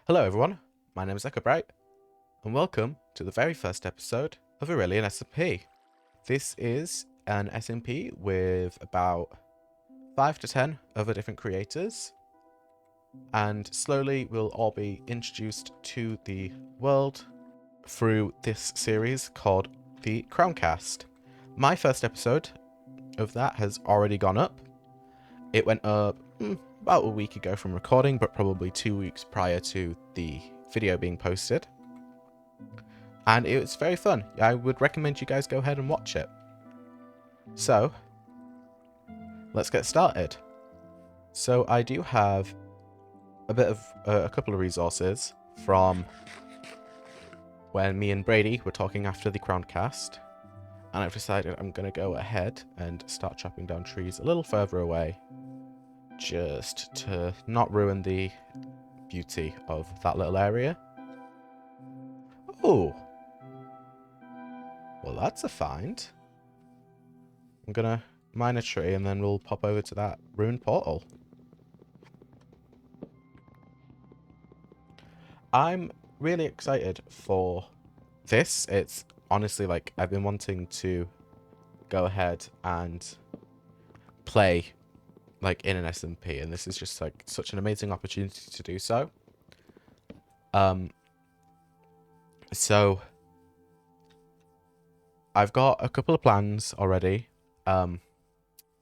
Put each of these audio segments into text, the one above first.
Hello everyone, my name is EchoBright, and welcome to the very first episode of Aurelian SMP. This is an SMP with about 5 to 10 other different creators, and slowly we'll all be introduced to the world through this series called the Crowncast. My first episode of that has already gone up. It went up about a week ago from recording, but probably 2 weeks prior to the video being posted. And it was very fun. I would recommend you guys go ahead and watch it. So, let's get started. So I do have a couple of resources from when me and Brady were talking after the Crowncast. And I've decided I'm going to go ahead and start chopping down trees a little further away, just to not ruin the beauty of that little area. Oh, well, that's a find. I'm gonna mine a tree and then we'll pop over to that ruined portal. I'm really excited for this. It's honestly like I've been wanting to go ahead and play like in an SMP, and this is just like such an amazing opportunity to do so. So I've got a couple of plans already. I've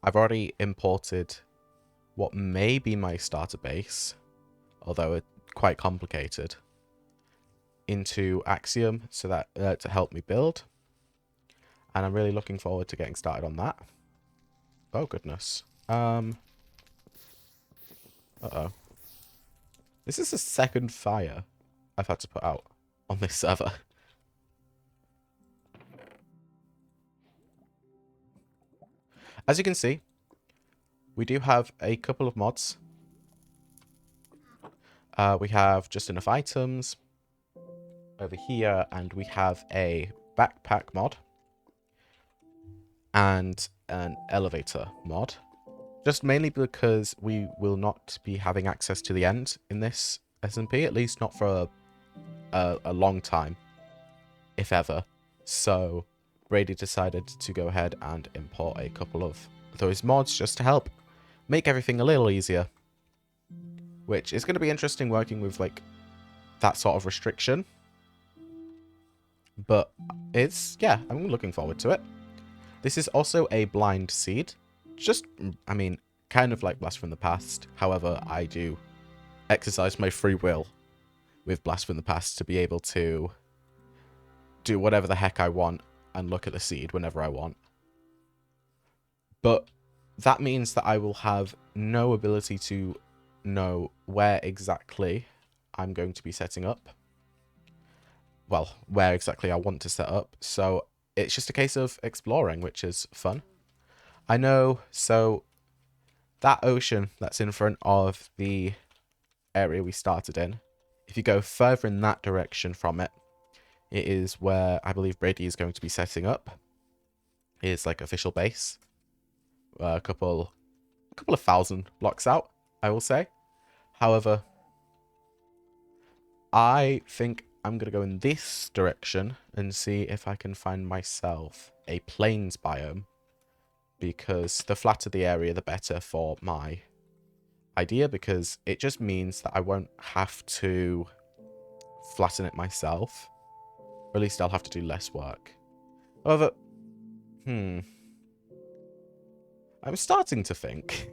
already imported what may be my starter base, although it's quite complicated, into Axiom so that to help me build. And I'm really looking forward to getting started on that. Oh goodness. Uh-oh. This is the second fire I've had to put out on this server. As you can see, we do have a couple of mods. We have just enough items over here, and we have a backpack mod and an elevator mod. Just mainly because we will not be having access to the end in this SMP, at least not for a long time, if ever. So Brady decided to go ahead and import a couple of those mods just to help make everything a little easier, which is going to be interesting working with like that sort of restriction. But it's, yeah, I'm looking forward to it. This is also a blind seed. Just, I mean, kind of like Blast from the Past. However, I do exercise my free will with Blast from the Past to be able to do whatever the heck I want and look at the seed whenever I want. But that means that I will have no ability to know where exactly I'm going to be setting up. Well, where exactly I want to set up. So it's just a case of exploring, which is fun. I know, so that ocean that's in front of the area we started in, if you go further in that direction from it, it is where I believe Brady is going to be setting up his like official base. A couple of thousand blocks out, I will say. However, I think I'm going to go in this direction and see if I can find myself a plains biome, because the flatter the area, the better for my idea, because it just means that I won't have to flatten it myself. Or at least I'll have to do less work. However, I'm starting to think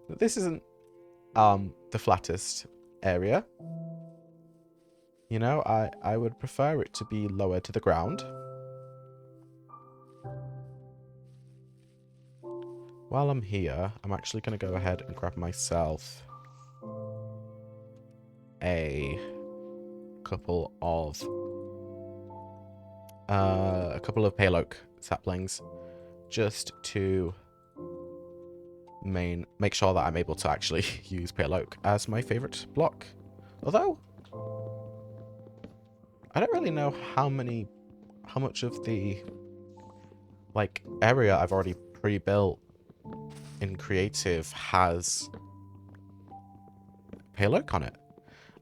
that this isn't the flattest area. You know, I would prefer it to be lower to the ground. While I'm here, I'm actually going to go ahead and grab myself a couple of pale oak saplings, just to make sure that I'm able to actually use pale oak as my favorite block. Although I don't really know how much of the like area I've already pre-built in creative has pale oak on it.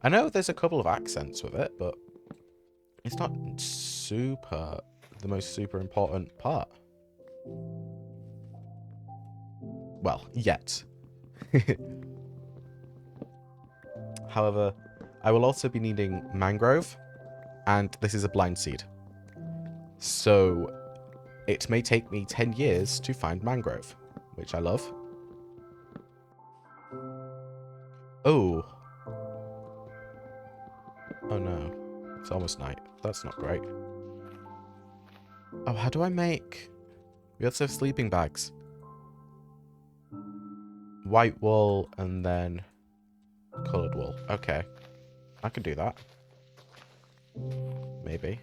I know there's a couple of accents with it, but it's not the most super important part. Well, yet. However, I will also be needing mangrove, and this is a blind seed. So it may take me 10 years to find mangrove, which I love. Oh. Oh no. It's almost night. That's not great. Oh, how do I make... We also have sleeping bags. White wool and then coloured wool. Okay. I can do that. Maybe.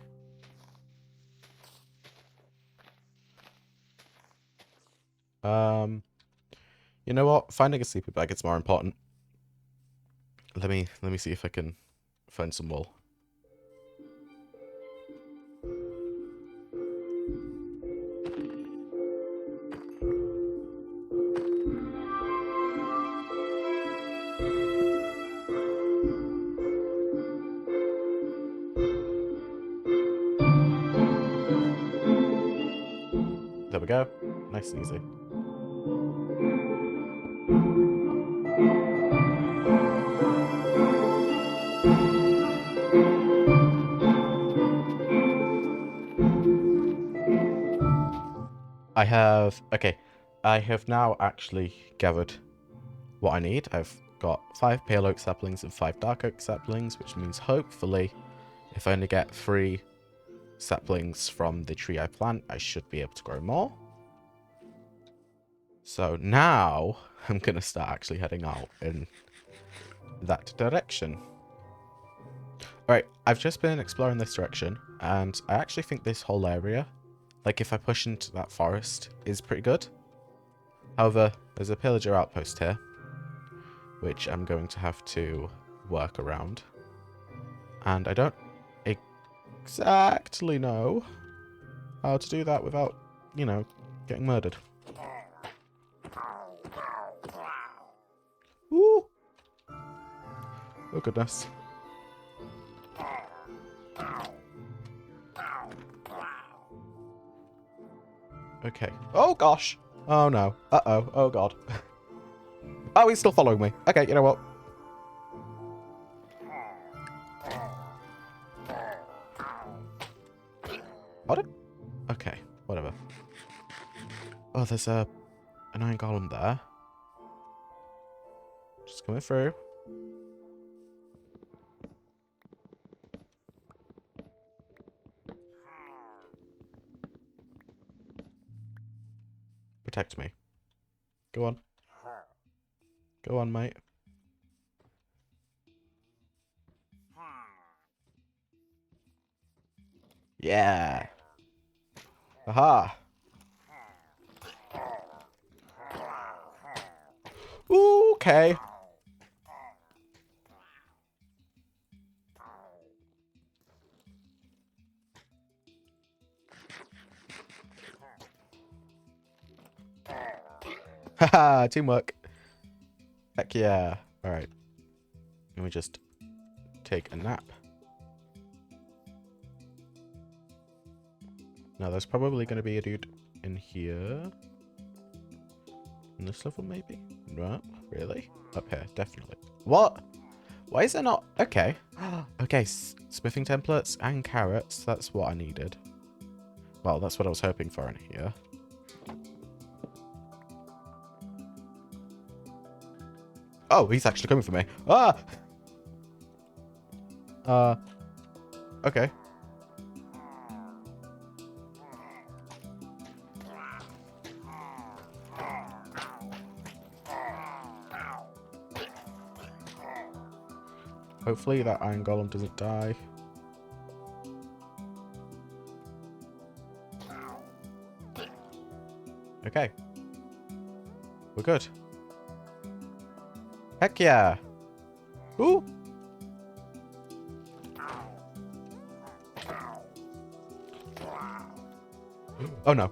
You know what? Finding a sleeping bag is more important. Let me see if I can find some wool. There we go. Nice and easy. I have now actually gathered what I need. I've got 5 pale oak saplings and 5 dark oak saplings, which means hopefully if I only get 3 saplings from the tree I plant, I should be able to grow more. So now I'm going to start actually heading out in that direction. Alright, I've just been exploring this direction, and I actually think this whole area, like if I push into that forest, is pretty good. However, there's a pillager outpost here, which I'm going to have to work around. And I don't exactly know how to do that without, you know, getting murdered. Ooh! Oh goodness. Okay. Oh gosh! Oh no. Uh-oh. Oh god. Oh, he's still following me. Okay, you know what? What? Okay, whatever. Oh, there's an iron golem there. Just coming through. Protect me. Go on. Go on, mate. Yeah. Aha. Ooh, okay. Haha, teamwork. Heck yeah. Alright. Let me just take a nap. Now, there's probably going to be a dude in here. In this level, maybe? No, really? Up here, definitely. What? Why is there not? Okay. Okay, smithing templates and carrots. That's what I needed. Well, that's what I was hoping for in here. Oh, he's actually coming for me. Ah! Okay. Hopefully that iron golem doesn't die. Okay. We're good. Heck yeah. Ooh. Oh no.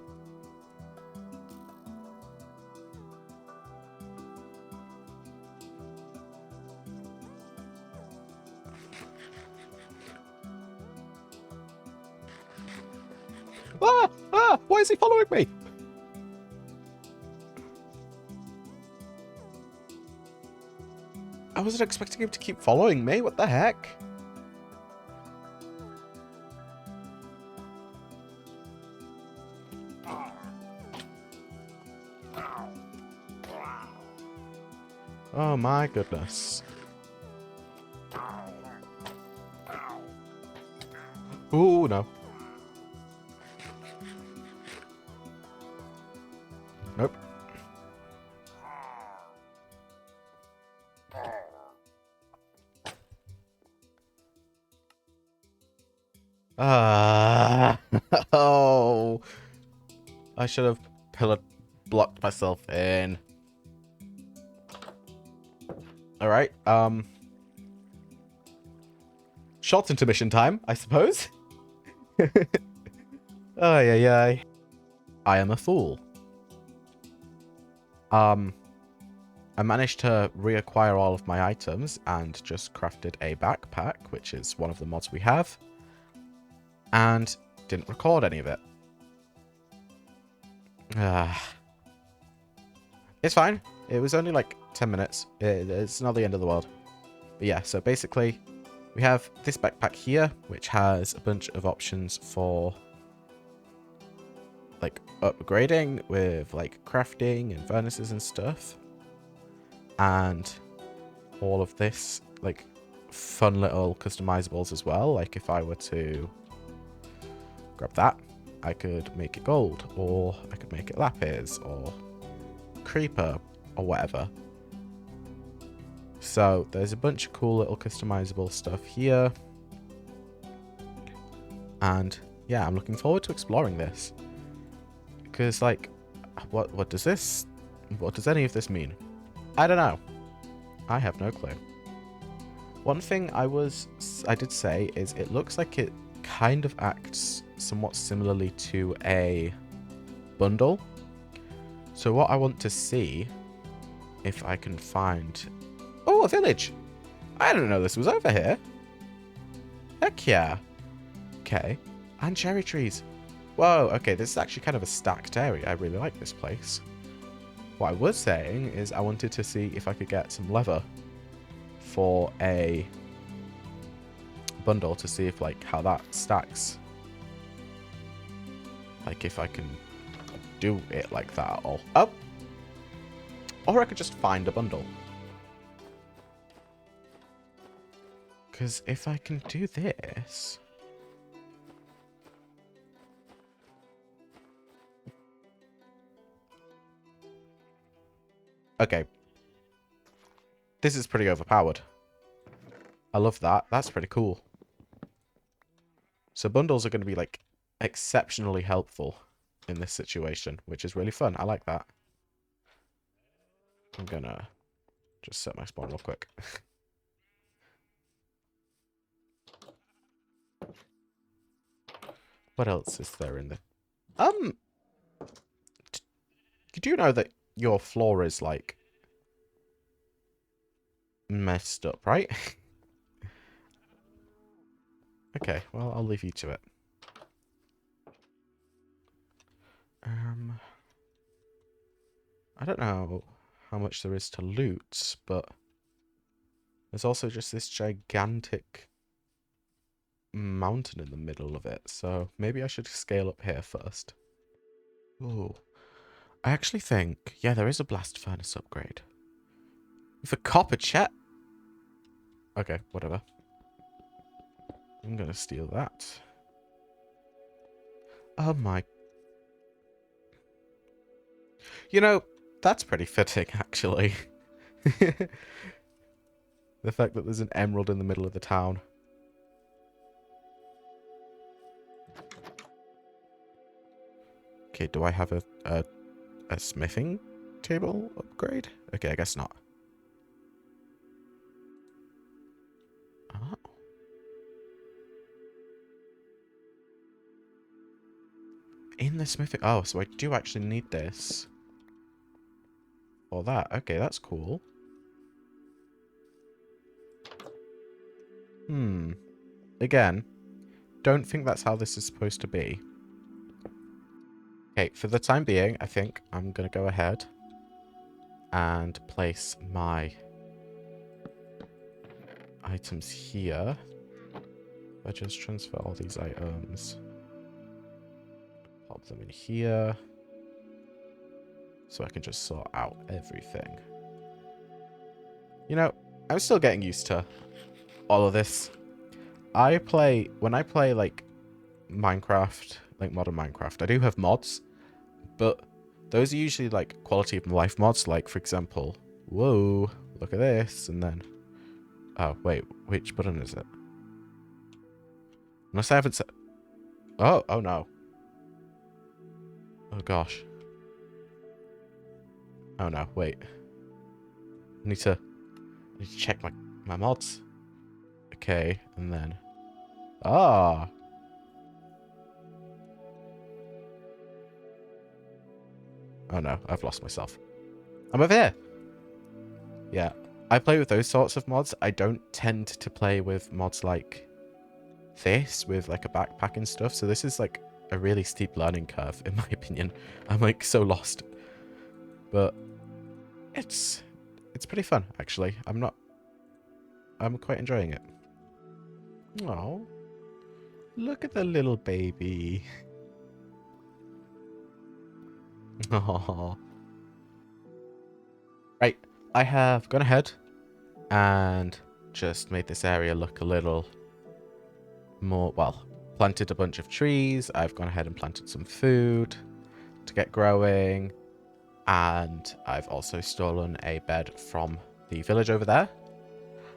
Ah! Ah! Why is he following me? I wasn't expecting him to keep following me. What the heck? Oh my goodness. Ooh, no. Nope. Ah. Oh. I should have pillar blocked myself in. Alright, short intermission time, I suppose. Ay, ay, ay. I am a fool. I managed to reacquire all of my items and just crafted a backpack, which is one of the mods we have, and didn't record any of it. It's fine. It was only like 10 minutes. It's not the end of the world. But yeah, so basically we have this backpack here, which has a bunch of options for like upgrading with like crafting and furnaces and stuff. And all of this like fun little customizables as well. Like if I were to grab that, I could make it gold, or I could make it lapis, or creeper, or whatever. So there's a bunch of cool little customizable stuff here. And yeah, I'm looking forward to exploring this. Because like, what does any of this mean? I don't know. I have no clue. One thing I did say is it looks like it kind of acts somewhat similarly to a bundle. So what I want to see, if I can find... Oh, a village! I didn't know this was over here. Heck yeah. Okay. And cherry trees. Whoa, okay, this is actually kind of a stacked area. I really like this place. What I was saying is I wanted to see if I could get some leather for a bundle to see if, like, how that stacks. Like, if I can do it like that at all. Oh! Or I could just find a bundle. Because if I can do this... Okay. This is pretty overpowered. I love that. That's pretty cool. So bundles are going to be, like, exceptionally helpful in this situation, which is really fun. I like that. I'm gonna just set my spawn real quick. What else is there in the... You do know that your floor is, like, messed up, right? Okay, well, I'll leave you to it. I don't know how much there is to loot, but there's also just this gigantic mountain in the middle of it, so maybe I should scale up here first. Ooh. I actually think, yeah, there is a blast furnace upgrade. With a copper chet? Okay, whatever. I'm gonna steal that. Oh my... You know, that's pretty fitting, actually. The fact that there's an emerald in the middle of the town. Okay, do I have a smithing table upgrade? Okay, I guess not. Oh. In the smithing... Oh, so I do actually need this. Or that. Okay, that's cool. Again, don't think that's how this is supposed to be. Okay, for the time being, I think I'm going to go ahead and place my items here. I just transfer all these items, pop them in here, so I can just sort out everything. You know, I'm still getting used to all of this. When I play like Minecraft, like modern Minecraft, I do have mods, but those are usually like quality of life mods, like for example, whoa, look at this, and then, oh wait, which button is it? Unless I haven't set, oh no. Oh gosh. Oh no, wait. I need to check my mods. Okay, and then, ah. Oh no, I've lost myself. I'm over here. Yeah, I play with those sorts of mods. I don't tend to play with mods like this, with like a backpack and stuff. So this is like a really steep learning curve, in my opinion. I'm like so lost. But it's pretty fun, actually. I'm quite enjoying it. Oh, look at the little baby. Oh. Right, I have gone ahead and just made this area look a little more, well, planted a bunch of trees. I've gone ahead and planted some food to get growing. And I've also stolen a bed from the village over there.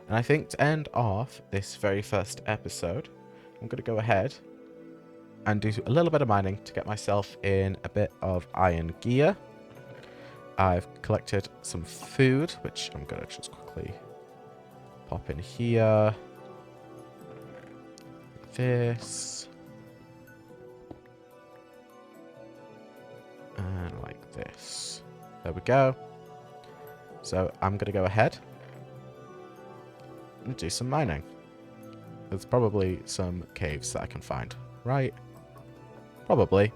And I think to end off this very first episode, I'm going to go ahead and do a little bit of mining to get myself in a bit of iron gear. I've collected some food, which I'm going to just quickly pop in here. Like this. And like this. There we go. So I'm going to go ahead and do some mining. There's probably some caves that I can find, right? Probably.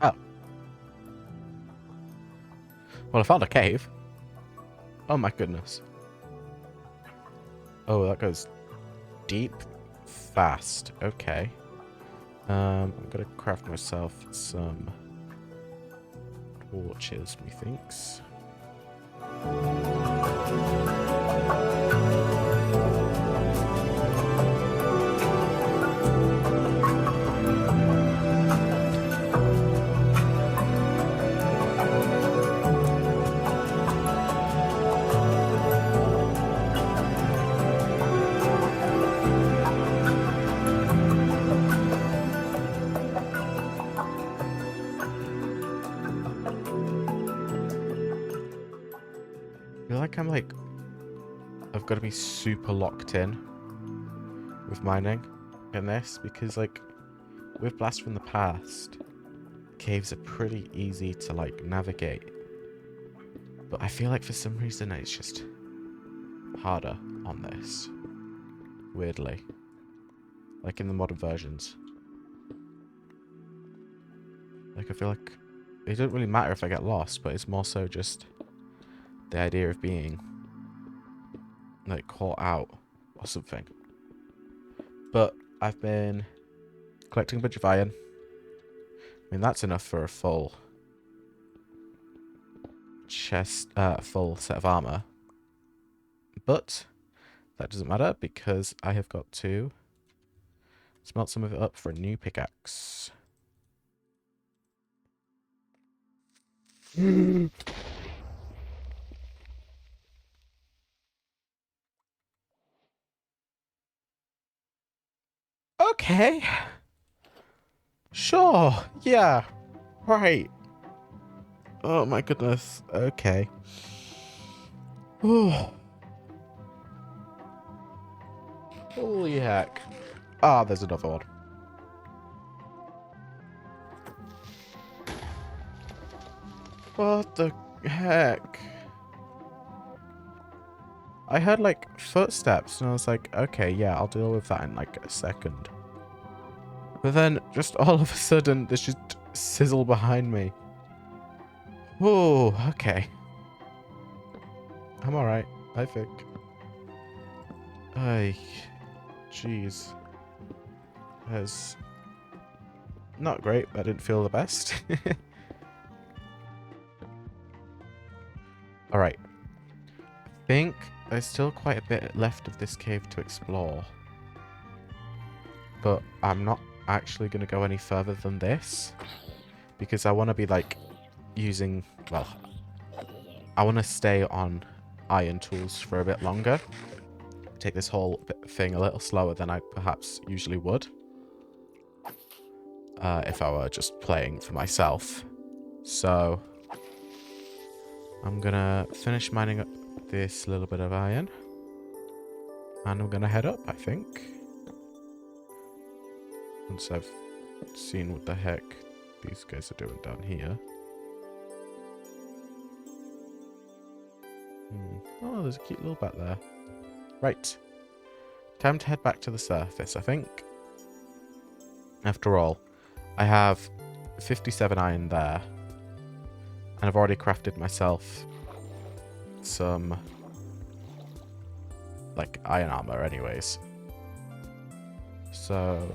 Oh. Well, I found a cave. Oh my goodness. Oh, that goes deep fast. Okay. I'm gonna craft myself some torches, methinks. I've got to be super locked in with mining in this because, like, with Blast from the Past, caves are pretty easy to, like, navigate. But I feel like for some reason it's just harder on this. Weirdly. Like in the modern versions. Like, I feel like it doesn't really matter if I get lost, but it's more so just the idea of being like caught out or something. But I've been collecting a bunch of iron. I mean, that's enough for a full chest, full set of armor. But that doesn't matter because I have got to smelt some of it up for a new pickaxe. Okay. Sure. Yeah. Right. Oh my goodness. Okay. Oh. Holy heck. Ah, there's another one. What the heck? I heard like footsteps and I was like, okay, yeah, I'll deal with that in like a second. But then just all of a sudden there's just sizzle behind me. Oh, okay. I'm alright, I think. Ay, jeez. That's not great, but I didn't feel the best. Alright. I think there's still quite a bit left of this cave to explore. But I'm not actually going to go any further than this. Because I want to be, like, using... Well, I want to stay on iron tools for a bit longer. Take this whole thing a little slower than I perhaps usually would. If I were just playing for myself. So... I'm gonna finish mining up this little bit of iron. And I'm gonna head up, I think. Once I've seen what the heck these guys are doing down here. Oh, there's a cute little bat there. Right. Time to head back to the surface, I think. After all, I have 57 iron there. And I've already crafted myself some, like, iron armor anyways. So,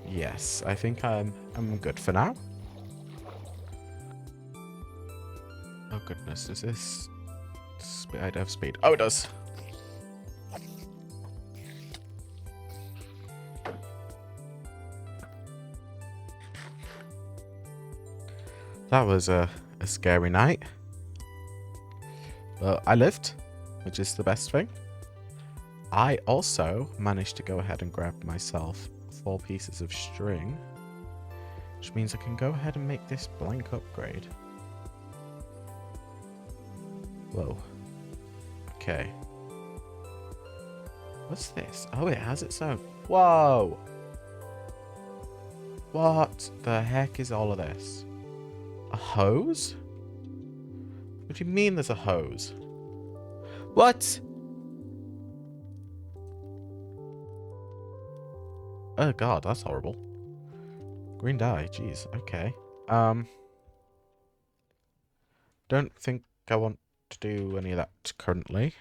yes, I think I'm good for now. Oh goodness, does this I have speed? Oh, it does. That was a scary night. But I lived, which is the best thing. I also managed to go ahead and grab myself 4 pieces of string, which means I can go ahead and make this blank upgrade. Whoa. Okay. What's this? Oh, it has its own. Whoa! What the heck is all of this? A hose? What do you mean there's a hose? What? Oh god, that's horrible. Green dye, jeez, okay. Don't think I want to do any of that currently.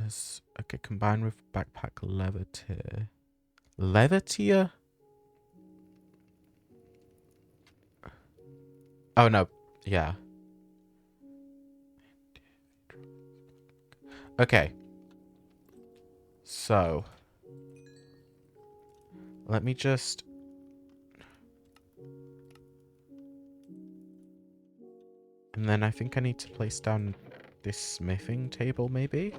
As okay, combined with backpack leather tier. Leather tier? Oh no, yeah. Okay. So let me just and then I think I need to place down this smithing table maybe.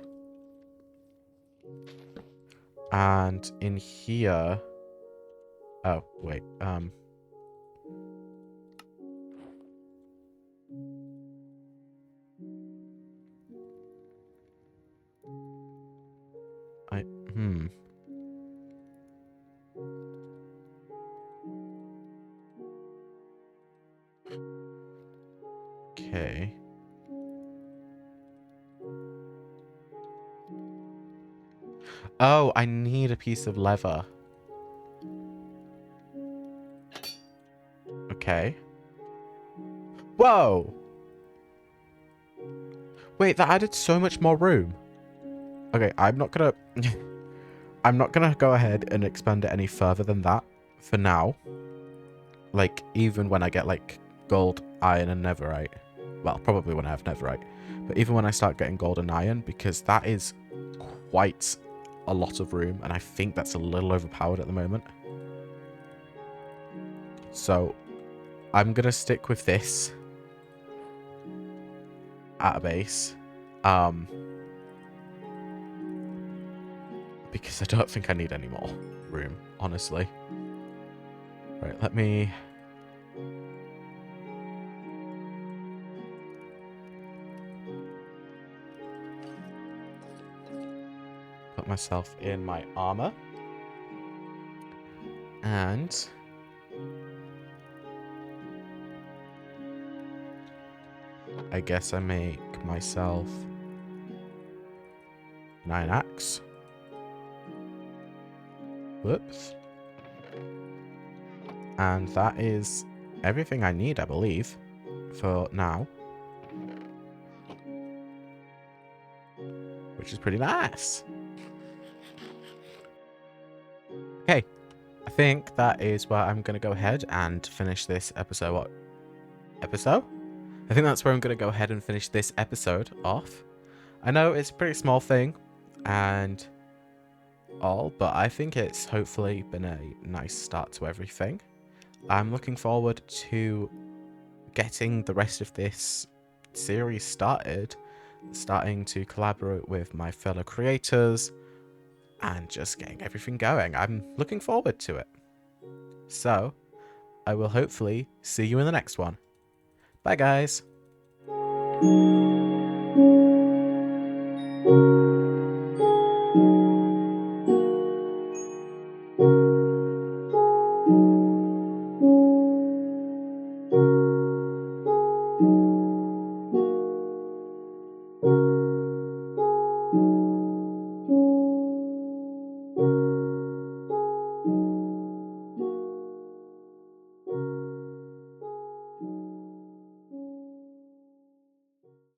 And in here... Oh, wait. Okay. Oh, I need a piece of leather. Okay. Whoa! Wait, that added so much more room. Okay, I'm not gonna... I'm not gonna go ahead and expand it any further than that for now. Like, even when I get, like, gold, iron, and netherite. Well, probably when I have netherite. But even when I start getting gold and iron, because that is quite a lot of room, and I think that's a little overpowered at the moment. So, I'm gonna stick with this at a base. Because I don't think I need any more room, honestly. Right, let me... put myself in my armor. And I guess I make myself an iron axe. Whoops. And that is everything I need, I believe, for now. Which is pretty nice. Okay, I think that is where I'm going to go ahead and finish this episode. What? Episode? I think that's where I'm going to go ahead and finish this episode off. I know it's a pretty small thing and all, but I think it's hopefully been a nice start to everything. I'm looking forward to getting the rest of this series starting to collaborate with my fellow creators, and just getting everything going. I'm looking forward to it. So, I will hopefully see you in the next one. Bye, guys.